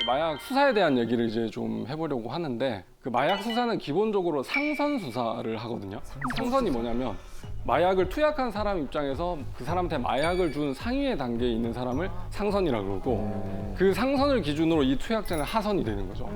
마약 수사에 대한 얘기를 이제 좀 해보려고 하는데 그 마약 수사는 기본적으로 상선 수사를 하거든요. 상선이 뭐냐면 마약을 투약한 사람 입장에서 그 사람한테 마약을 준 상위의 단계에 있는 사람을 상선이라고 그러고 그 상선을 기준으로 이 투약자는 하선이 되는 거죠.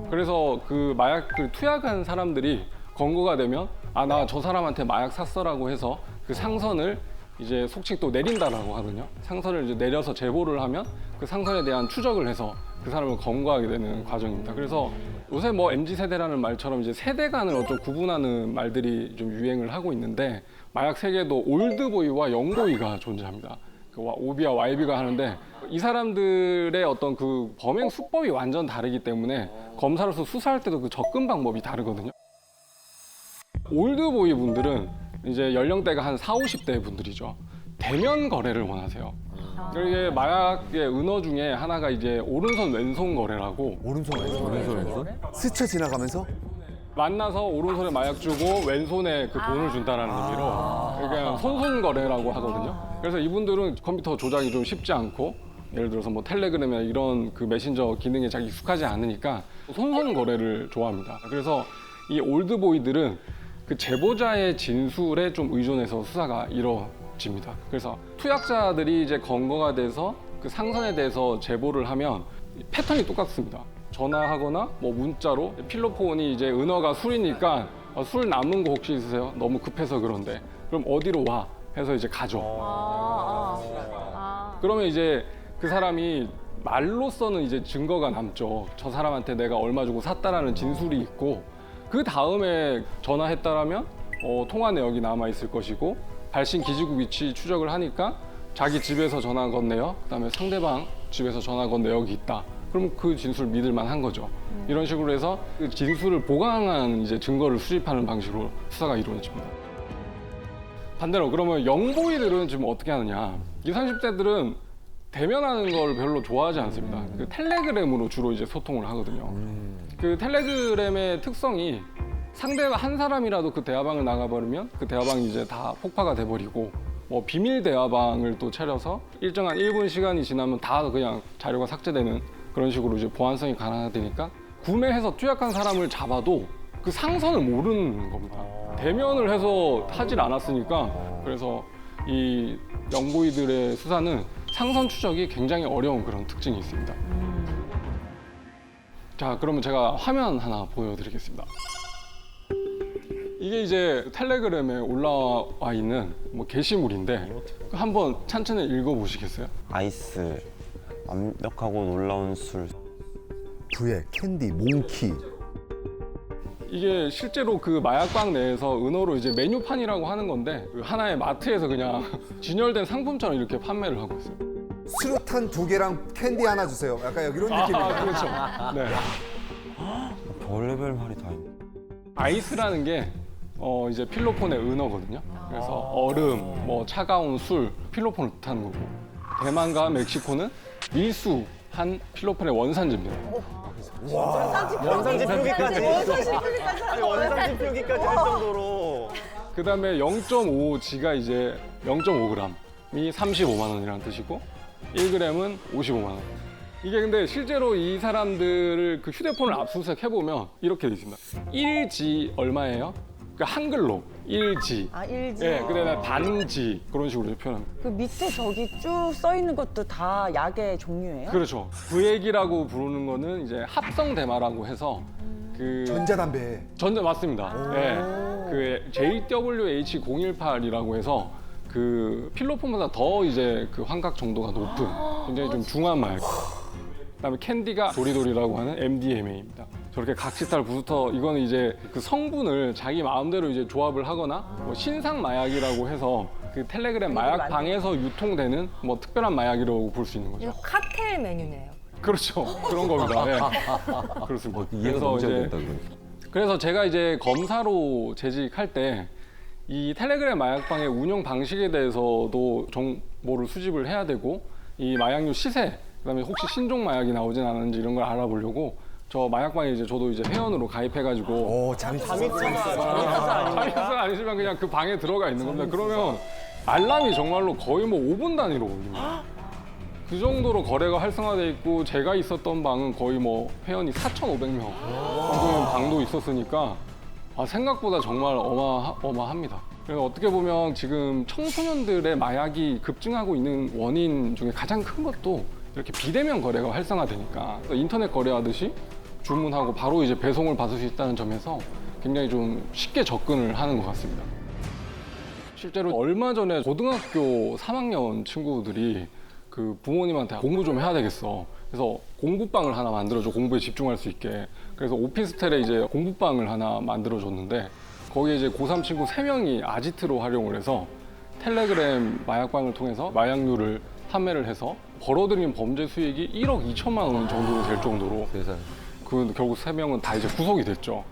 그래서 그 마약을 투약한 사람들이 검거가 되면 아, 나 저 사람한테 마약 샀어라고 해서 그 상선을 이제 속칭 또 내린다라고 하거든요. 상선을 이제 내려서 제보를 하면 그 상선에 대한 추적을 해서 그 사람을 검거하게 되는 과정입니다. 그래서 요새 뭐 MZ세대라는 말처럼 이제 세대 간을 어쩌고 구분하는 말들이 좀 유행을 하고 있는데 마약 세계도 올드보이와 영보이가 존재합니다. 그 OB와 YB가 하는데 이 사람들의 어떤 그 범행 수법이 완전 다르기 때문에 검사로서 수사할 때도 그 접근 방법이 다르거든요. 올드보이 분들은 이제 연령대가 한 40, 50대 분들이죠. 대면 거래를 원하세요. 이게 마약의 은어 중에 하나가 이제 오른손 왼손 거래라고 오른손 왼손? 스쳐 지나가면서? 만나서 오른손에 마약 주고 왼손에 그 돈을 준다라는 의미로 그러니까 손손 거래라고 하거든요. 그래서 이분들은 컴퓨터 조작이 좀 쉽지 않고 예를 들어서 뭐 텔레그램이나 이런 그 메신저 기능에 잘 익숙하지 않으니까 손손 거래를 좋아합니다. 그래서 이 올드보이들은 그 제보자의 진술에 좀 의존해서 수사가 이루어집니다. 그래서 투약자들이 이제 검거가 돼서 그 상선에 대해서 제보를 하면 패턴이 똑같습니다. 전화하거나 뭐 문자로 필로폰이 이제 은어가 술이니까 술 남은 거 혹시 있으세요? 너무 급해서 그런데 그럼 어디로 와? 해서 이제 가죠. 그러면 이제 그 사람이 말로서는 이제 증거가 남죠. 저 사람한테 내가 얼마 주고 샀다라는 진술이 있고 그 다음에 전화했다라면 통화 내역이 남아 있을 것이고 발신 기지국 위치 추적을 하니까 자기 집에서 전화 건네요. 그다음에 상대방 집에서 전화 건 내역이 있다. 그럼 그 진술 믿을 만한 거죠. 이런 식으로 해서 그 진술을 보강한 이제 증거를 수집하는 방식으로 수사가 이루어집니다. 반대로 그러면 영보이들은 지금 어떻게 하느냐? 20, 30대들은 대면하는 걸 별로 좋아하지 않습니다. 그 텔레그램으로 주로 이제 소통을 하거든요. 그 텔레그램의 특성이 상대가 한 사람이라도 그 대화방을 나가버리면 그 대화방이 이제 다 폭파가 돼버리고 뭐 비밀 대화방을 또 차려서 일정한 1분 시간이 지나면 다 그냥 자료가 삭제되는 그런 식으로 이제 보안성이 강화되니까 구매해서 투약한 사람을 잡아도 그 상선을 모르는 겁니다. 대면을 해서 하질 않았으니까 그래서 이 영보이들의 수사는 상선 추적이 굉장히 어려운 그런 특징이 있습니다. 자, 그러면 제가 화면 하나 보여드리겠습니다. 이게 이제 텔레그램에 올라와 있는 뭐 게시물인데 한번 천천히 읽어보시겠어요? 아이스, 완벽하고 놀라운 술. 부에 캔디, 몽키. 이게 실제로 그 마약방 내에서 은어로 이제 메뉴판이라고 하는 건데 그 하나의 마트에서 그냥 진열된 상품처럼 이렇게 판매를 하고 있어요. 수류탄 2개랑 캔디 하나 주세요. 약간 이런 느낌인가요? 그렇죠. 네. 별의별 말이 다 있네. 아이스라는 게 이제 필로폰의 은어거든요. 그래서 얼음, 뭐 차가운 술, 필로폰을 뜻하는 거고 대만과 멕시코는 밀수한 필로폰의 원산지입니다. 원산지 표기까지. 원산지 표기까지 할 정도로. 그다음에 0.5G가 이제 0.5g이 35만 원이라는 뜻이고 1g은 55만 원. 이게 근데 실제로 이 사람들을 그 휴대폰을 압수수색 해보면 이렇게 돼 있습니다. 1G 얼마예요? 그러니까 한글로 1G. 아, 1G. 예, 그다음에 반지 그런 식으로 표현합니다. 그 밑에 저기 쭉 써 있는 것도 다 약의 종류예요? 그렇죠. 부액이라고 부르는 거는 이제 합성 대마라고 해서 그 전자담배. 전자 맞습니다. 예. 그 JWH018이라고 해서 그 필로폰보다 더 이제 그 환각 정도가 높은 굉장히 좀 중한 마약. 그다음에 캔디가 도리도리라고 하는 MDMA입니다. 저렇게 각시탈 부스터 이거는 이제 그 성분을 자기 마음대로 이제 조합을 하거나 뭐 신상 마약이라고 해서 그 텔레그램 마약 방에서 유통되는 뭐 특별한 마약이라고 볼 수 있는 거죠. 이거 칵테일 메뉴네요. 그렇죠. 그런 겁니다. 네. 그렇습니다. 이해가 너무 잘 된다, 그러니까. 그래서 제가 이제 검사로 재직할 때 이 텔레그램 마약방의 운영 방식에 대해서도 정보를 수집을 해야 되고 이 마약류 시세, 그다음에 혹시 신종 마약이 나오진 않은지 이런 걸 알아보려고 저 마약방에 이제 저도 이제 회원으로 가입해가지고 오, 잠이 자기가 아니지만 그냥 그 방에 들어가 있는 겁니다. 그러면 알람이 정말로 거의 뭐 5분 단위로 울립니다. 그 정도로 거래가 활성화돼 있고 제가 있었던 방은 거의 뭐 회원이 4,500명 정도의 방도 있었으니까 생각보다 정말 어마합니다. 그래서 어떻게 보면 지금 청소년들의 마약이 급증하고 있는 원인 중에 가장 큰 것도 이렇게 비대면 거래가 활성화되니까 인터넷 거래하듯이 주문하고 바로 이제 배송을 받을 수 있다는 점에서 굉장히 좀 쉽게 접근을 하는 것 같습니다. 실제로 얼마 전에 고등학교 3학년 친구들이 그 부모님한테 공부 좀 해야 되겠어. 그래서 공부방을 하나 만들어줘. 공부에 집중할 수 있게. 그래서 오피스텔에 이제 공부방을 하나 만들어줬는데 거기에 이제 고3 친구 3명이 아지트로 활용을 해서 텔레그램 마약방을 통해서 마약류를 판매를 해서 벌어들인 범죄 수익이 1억 2천만 원 정도 될 정도로 세상에. 그 결국 3명은 다 이제 구속이 됐죠.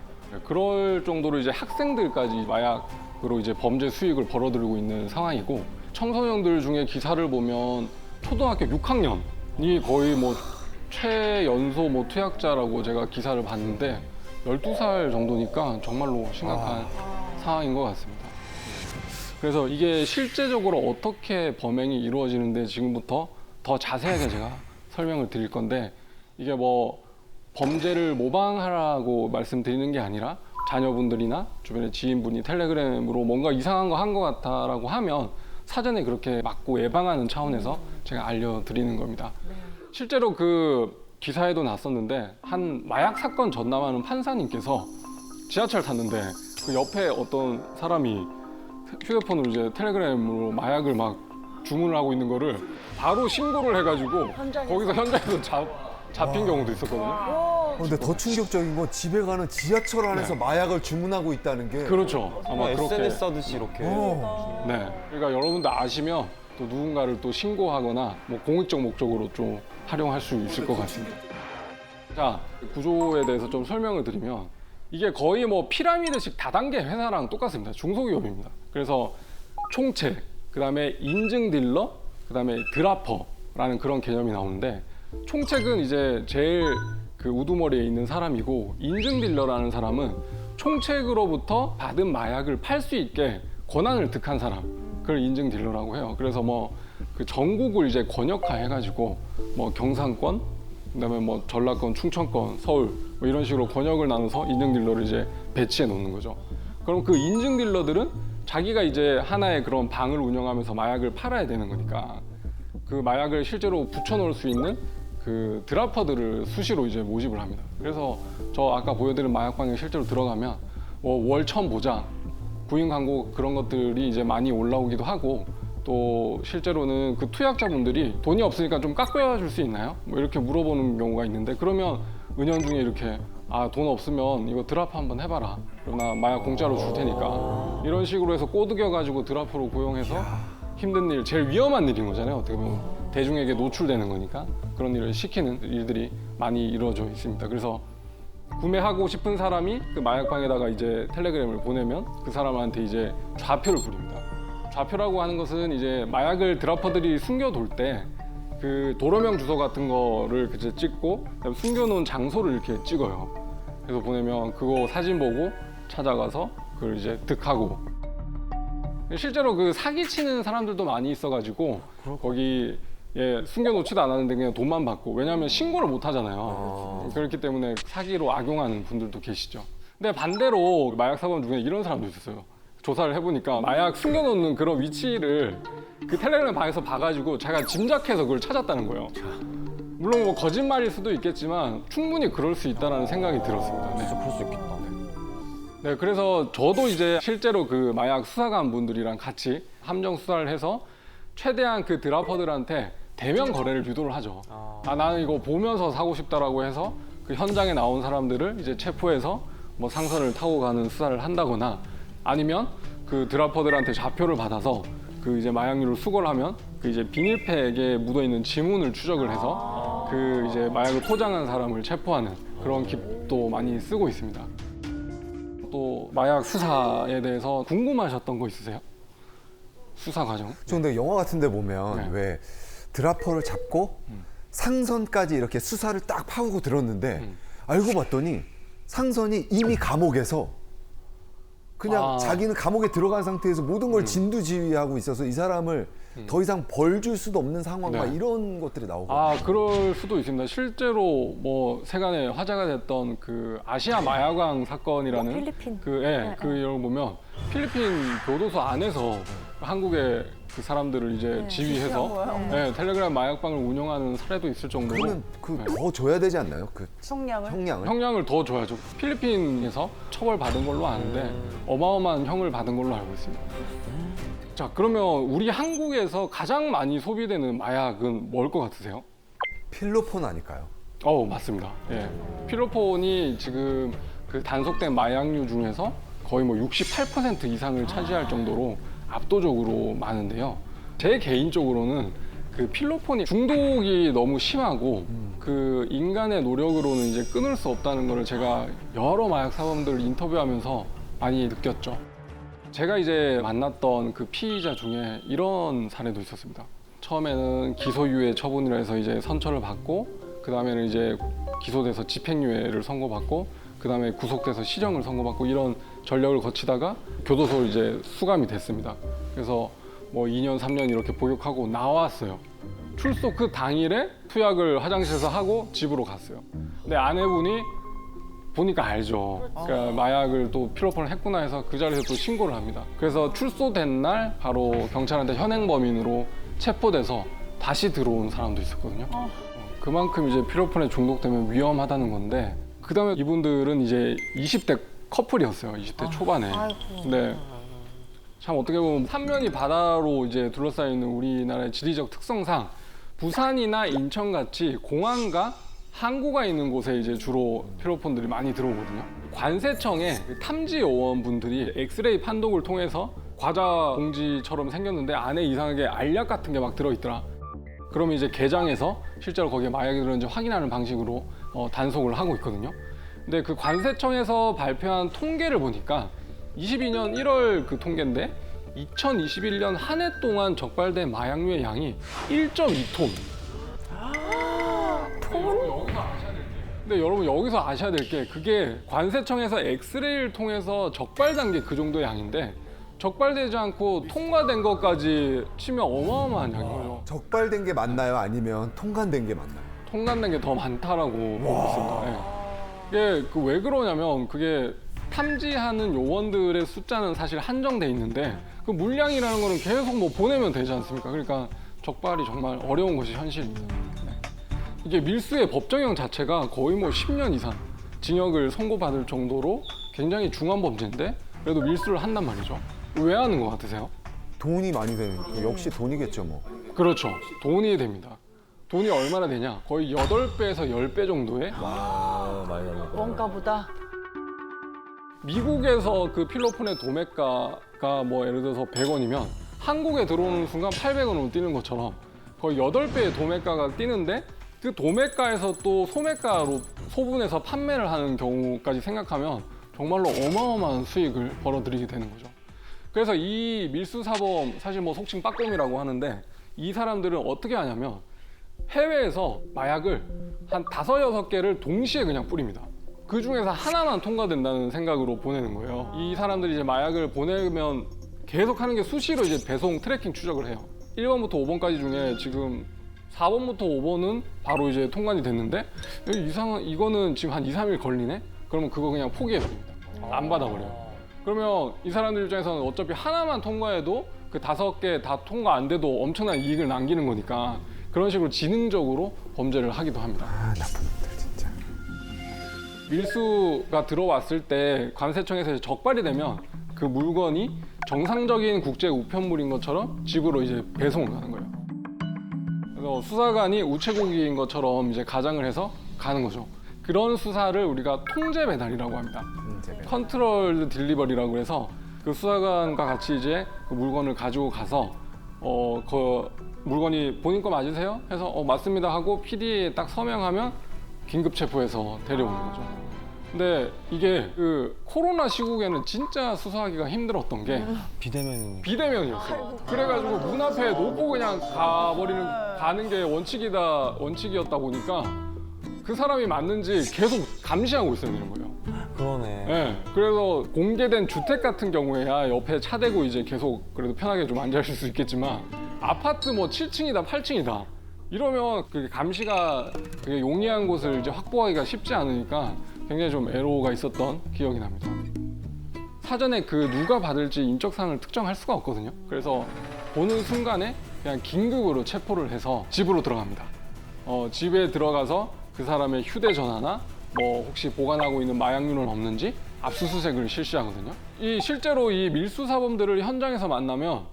그럴 정도로 이제 학생들까지 마약으로 이제 범죄 수익을 벌어들이고 있는 상황이고 청소년들 중에 기사를 보면 초등학교 6학년이 거의 뭐 최연소 뭐 투약자라고 제가 기사를 봤는데 12살 정도니까 정말로 심각한 상황인 것 같습니다. 그래서 이게 실제적으로 어떻게 범행이 이루어지는데 지금부터 더 자세하게 제가 설명을 드릴 건데 이게 뭐 범죄를 모방하라고 말씀드리는 게 아니라 자녀분들이나 주변의 지인분이 텔레그램으로 뭔가 이상한 거 한 것 같다라고 하면 사전에 그렇게 막고 예방하는 차원에서 제가 알려드리는 겁니다. 실제로 그 기사에도 났었는데 한 마약 사건 전담하는 판사님께서 지하철 탔는데 그 옆에 어떤 사람이 휴대폰으로 이제 텔레그램으로 마약을 막 주문을 하고 있는 거를 바로 신고를 해가지고 거기서 현장에서 잡힌 경우도 있었거든요. 근데 더 충격적인 건 집에 가는 지하철 안에서 마약을 주문하고 있다는 게. 그렇죠. 아마 그렇게. SNS 하듯이 이렇게. 네. 그러니까 여러분들 아시면 또 누군가를 또 신고하거나 뭐 공익적 목적으로 좀 활용할 수 있을 것 같습니다. 자, 구조에 대해서 좀 설명을 드리면 이게 거의 뭐 피라미드식 다단계 회사랑 똑같습니다. 중소기업입니다. 그래서 총책, 그다음에 인증 딜러, 그다음에 드라퍼라는 그런 개념이 나오는데 총책은 이제 제일 그 우두머리에 있는 사람이고 인증 딜러라는 사람은 총책으로부터 받은 마약을 팔 수 있게 권한을 득한 사람, 그걸 인증 딜러라고 해요. 그래서 뭐 그 전국을 이제 권역화해가지고 뭐 경상권, 그다음에 뭐 전라권, 충청권, 서울 뭐 이런 식으로 권역을 나눠서 인증 딜러를 이제 배치해 놓는 거죠. 그럼 그 인증 딜러들은 자기가 이제 하나의 그런 방을 운영하면서 마약을 팔아야 되는 거니까 그 마약을 실제로 붙여놓을 수 있는 그 드라퍼들을 수시로 이제 모집을 합니다. 그래서 저 아까 보여드린 마약방에 실제로 들어가면 뭐 월천 보장, 구인 광고 그런 것들이 이제 많이 올라오기도 하고 또 실제로는 그 투약자분들이 돈이 없으니까 좀 깎여줄 수 있나요? 뭐 이렇게 물어보는 경우가 있는데 그러면 은연중에 이렇게 돈 없으면 이거 드라퍼 한번 해봐라. 그러나 마약 공짜로 줄 테니까 이런 식으로 해서 꼬드겨가지고 드라퍼로 고용해서 힘든 일, 제일 위험한 일인 거잖아요. 어떻게 보면 대중에게 노출되는 거니까 그런 일을 시키는 일들이 많이 이루어져 있습니다. 그래서 구매하고 싶은 사람이 그 마약방에다가 이제 텔레그램을 보내면 그 사람한테 이제 좌표를 부립니다. 좌표라고 하는 것은 이제 마약을 드라퍼들이 숨겨둘 때 그 도로명 주소 같은 거를 이제 찍고 숨겨놓은 장소를 이렇게 찍어요. 그래서 보내면 그거 사진 보고 찾아가서 그걸 이제 득하고 실제로 그 사기치는 사람들도 많이 있어가지고 거기 숨겨놓지도 않았는데 그냥 돈만 받고 왜냐하면 신고를 못 하잖아요. 그렇기 때문에 사기로 악용하는 분들도 계시죠. 근데 반대로 마약 사범 중에 이런 사람도 있었어요. 조사를 해보니까 마약 숨겨놓는 그런 위치를 그 텔레그램 방에서 봐가지고 자기가 짐작해서 그걸 찾았다는 거예요. 물론 뭐 거짓말일 수도 있겠지만 충분히 그럴 수 있다는 생각이 들었습니다. 네. 진짜 그럴 수 있겠다. 네, 그래서 저도 이제 실제로 그 마약 수사관 분들이랑 같이 함정 수사를 해서 최대한 그 드라퍼들한테 대면 거래를 유도를 하죠. 나는 이거 보면서 사고 싶다라고 해서 그 현장에 나온 사람들을 이제 체포해서 뭐 상선을 타고 가는 수사를 한다거나 아니면 그 드라퍼들한테 좌표를 받아서 그 이제 마약류를 수거를 하면 그 이제 비닐팩에 묻어 있는 지문을 추적을 해서 그 이제 마약을 포장한 사람을 체포하는 그런 기법도 많이 쓰고 있습니다. 또 마약 수사에 대해서 궁금하셨던 거 있으세요? 수사 과정? 근데 영화 같은 데 보면 네. 왜 드라퍼를 잡고 상선까지 이렇게 수사를 딱 파고 들었는데 알고 봤더니 상선이 이미 감옥에서 그냥 아. 자기는 감옥에 들어간 상태에서 모든 걸 진두지휘하고 있어서 이 사람을 더 이상 벌 줄 수도 없는 상황 막 네. 이런 것들이 나오고. 아, 그럴 수도 있습니다. 실제로 뭐 세간에 화제가 됐던 그 아시아 마약왕 사건이라는 필리핀. 그 이걸 보면 필리핀 교도소 안에서 한국의 그 사람들을 이제 지휘해서 텔레그램 마약방을 운영하는 사례도 있을 정도로 그러면 그 더 줘야 되지 않나요? 그 형량을. 형량을? 형량을 더 줘야죠. 필리핀에서 처벌받은 걸로 아는데 어마어마한 형을 받은 걸로 알고 있습니다. 자, 그러면 우리 한국에서 가장 많이 소비되는 마약은 뭘 것 같으세요? 필로폰 아닐까요? 맞습니다. 예. 필로폰이 지금 그 단속된 마약류 중에서 거의 뭐 68% 이상을 차지할 정도로 압도적으로 많은데요. 제 개인적으로는 그 필로폰이 중독이 너무 심하고 그 인간의 노력으로는 이제 끊을 수 없다는 걸 제가 여러 마약 사범들 인터뷰하면서 많이 느꼈죠. 제가 이제 만났던 그 피의자 중에 이런 사례도 있었습니다. 처음에는 기소유예 처분이라 해서 이제 선처를 받고, 그 다음에는 이제 기소돼서 집행유예를 선고받고, 그 다음에 구속돼서 실형을 선고받고 이런 전력을 거치다가 교도소를 이제 수감이 됐습니다. 그래서 뭐 2년, 3년 이렇게 복역하고 나왔어요. 출소 그 당일에 투약을 화장실에서 하고 집으로 갔어요. 근데 아내분이 보니까 알죠. 그러니까 마약을 또 필로폰을 했구나 해서 그 자리에서 또 신고를 합니다. 그래서 출소된 날 바로 경찰한테 현행범인으로 체포돼서 다시 들어온 사람도 있었거든요. 그만큼 이제 필로폰에 중독되면 위험하다는 건데, 그다음에 이분들은 이제 20대 커플이었어요. 20대 초반에. 네. 참 어떻게 보면 삼면이 바다로 이제 둘러싸여 있는 우리나라의 지리적 특성상 부산이나 인천 같이 공항과 항구가 있는 곳에 이제 주로 필로폰들이 많이 들어오거든요. 관세청에 탐지 요원분들이 엑스레이 판독을 통해서 과자 봉지처럼 생겼는데 안에 이상하게 알약 같은 게 막 들어있더라. 그러면 이제 개장해서 실제로 거기에 마약이 들었는지 확인하는 방식으로 단속을 하고 있거든요. 근데 그 관세청에서 발표한 통계를 보니까 22년 1월 그 통계인데 2021년 한 해 동안 적발된 마약류의 양이 1.2톤. 근데 여러분 여기서 아셔야 될 게, 그게 관세청에서 엑스레이를 통해서 적발된 게 그 정도 양인데 적발되지 않고 통과된 것까지 치면 어마어마한 양인 거예요. 적발된 게 맞나요? 아니면 통관된 게 맞나요? 통과된 게 더 많다라고 보고 있습니다. 예. 이게 그 왜 그러냐면, 그게 탐지하는 요원들의 숫자는 사실 한정돼 있는데 그 물량이라는 거는 계속 뭐 보내면 되지 않습니까? 그러니까 적발이 정말 어려운 것이 현실입니다. 네. 이게 밀수의 법정형 자체가 거의 뭐 10년 이상 징역을 선고받을 정도로 굉장히 중한 범죄인데 그래도 밀수를 한단 말이죠. 왜 하는 것 같으세요? 돈이 많이 되는, 역시 돈이겠죠 뭐. 그렇죠. 돈이 됩니다. 돈이 얼마나 되냐? 거의 8배에서 10배 정도의 원가보다. 미국에서 그 필로폰의 도매가가 뭐 예를 들어서 100원이면 한국에 들어오는 순간 800원으로 뛰는 것처럼 거의 8배의 도매가가 뛰는데, 그 도매가에서 또 소매가로 소분해서 판매를 하는 경우까지 생각하면 정말로 어마어마한 수익을 벌어들이게 되는 거죠. 그래서 이 밀수사범, 사실 뭐 속칭 빠꼼이라고 하는데, 이 사람들은 어떻게 하냐면 해외에서 마약을 한 5, 6개를 동시에 그냥 뿌립니다. 그 중에서 하나만 통과된다는 생각으로 보내는 거예요. 이 사람들이 이제 마약을 보내면 계속 하는 게 수시로 이제 배송 트래킹 추적을 해요. 1번부터 5번까지 중에 지금 4번부터 5번은 바로 이제 통관이 됐는데 이거는 지금 한 2, 3일 걸리네? 그러면 그거 그냥 포기해버립니다. 안 받아버려요. 그러면 이 사람들 입장에서는 어차피 하나만 통과해도 그 5개 다 통과 안 돼도 엄청난 이익을 남기는 거니까 그런 식으로 지능적으로 범죄를 하기도 합니다. 아, 나쁜 놈들 진짜. 밀수가 들어왔을 때 관세청에서 적발이 되면 그 물건이 정상적인 국제 우편물인 것처럼 집으로 이제 배송을 가는 거예요. 그래서 수사관이 우체국인 것처럼 이제 가장을 해서 가는 거죠. 그런 수사를 우리가 통제 배달이라고 합니다. 컨트롤 딜리버리라고 해서 그 수사관과 같이 이제 그 물건을 가지고 가서 그 물건이 본인 거 맞으세요? 해서 맞습니다 하고 PD에 딱 서명하면 긴급 체포해서 데려오는 거죠. 근데 이게 그 코로나 시국에는 진짜 수사하기가 힘들었던 게 비대면이었어요. 그래가지고 문 앞에 놓고 그냥 가는 게 원칙이었다 보니까 그 사람이 맞는지 계속 감시하고 있어야 되는 거예요. 그러네. 예. 그래서 공개된 주택 같은 경우에야 옆에 차 대고 이제 계속 그래도 편하게 좀 앉아 있을 수 있겠지만 아파트 뭐 7층이다 8층이다 이러면 그 감시가 그게 용이한 곳을 이제 확보하기가 쉽지 않으니까 굉장히 좀 애로가 있었던 기억이 납니다. 사전에 그 누가 받을지 인적사항을 특정할 수가 없거든요. 그래서 보는 순간에 그냥 긴급으로 체포를 해서 집으로 들어갑니다. 집에 들어가서 그 사람의 휴대전화나 뭐 혹시 보관하고 있는 마약류는 없는지 압수수색을 실시하거든요. 실제로 이 밀수사범들을 현장에서 만나면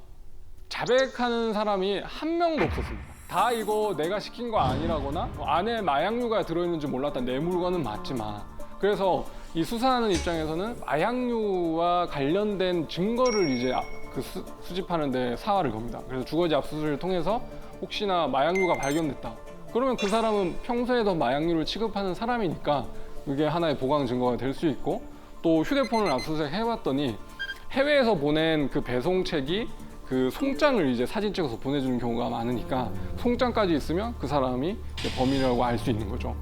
자백하는 사람이 한 명도 없었습니다. 다 이거 내가 시킨 거 아니라거나 안에 마약류가 들어있는지 몰랐다. 내 물건은 맞지만. 그래서 이 수사하는 입장에서는 마약류와 관련된 증거를 이제 수집하는 데 사활을 겁니다. 그래서 주거지 압수수색을 통해서 혹시나 마약류가 발견됐다. 그러면 그 사람은 평소에도 마약류를 취급하는 사람이니까 이게 하나의 보강 증거가 될 수 있고 또 휴대폰을 압수수색 해봤더니 해외에서 보낸 그 배송책이 그 송장을 이제 사진 찍어서 보내주는 경우가 많으니까 송장까지 있으면 그 사람이 이제 범인이라고 알 수 있는 거죠.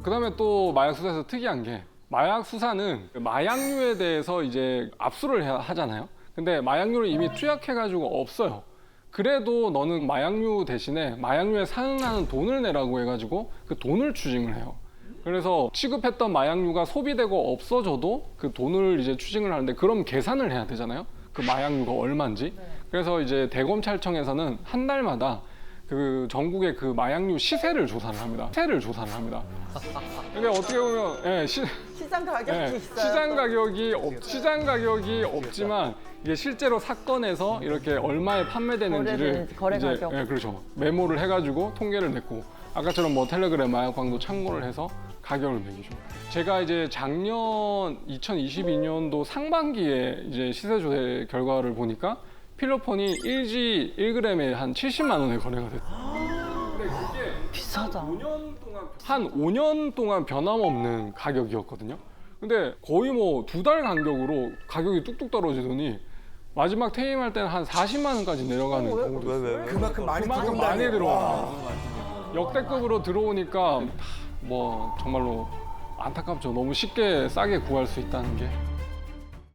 그다음에 또 마약 수사에서 특이한 게 마약 수사는 마약류에 대해서 이제 압수를 하잖아요. 근데 마약류를 이미 투약해가지고 없어요. 그래도 너는 마약류 대신에 마약류에 상응하는 돈을 내라고 해가지고 그 돈을 추징을 해요. 그래서 취급했던 마약류가 소비되고 없어져도 그 돈을 이제 추징을 하는데 그럼 계산을 해야 되잖아요. 그 마약류가 얼마인지. 그래서 이제 대검찰청에서는 한 달마다 그 전국의 그 마약류 시세를 조사를 합니다. 근데 어떻게 보면 시장 가격이 있어요. 시장 가격이 없지만 이게 실제로 사건에서 이렇게 얼마에 판매되는지를 거래 이제 가격. 그렇죠. 메모를 해가지고 통계를 냈고 아까처럼 뭐 텔레그램 마약광도 참고를 해서 가격을 매기죠. 제가 이제 작년 2022년도 상반기에 이제 시세 조사 결과를 보니까 필로폰이 1G 1g에 한 70만 원에 거래가 됐어요. 근데 그게 비싸다. 한 5년 동안 변함없는 가격이었거든요. 근데 거의 뭐 2달 간격으로 가격이 뚝뚝 떨어지더니 마지막 퇴임할 때는 한 40만 원까지 내려가는 경우도 있어요. 그만큼 많이 그만큼 들어온다. 많이 들어와. 역대급으로 들어오니까 뭐 정말로 안타깝죠. 너무 쉽게 싸게 구할 수 있다는 게.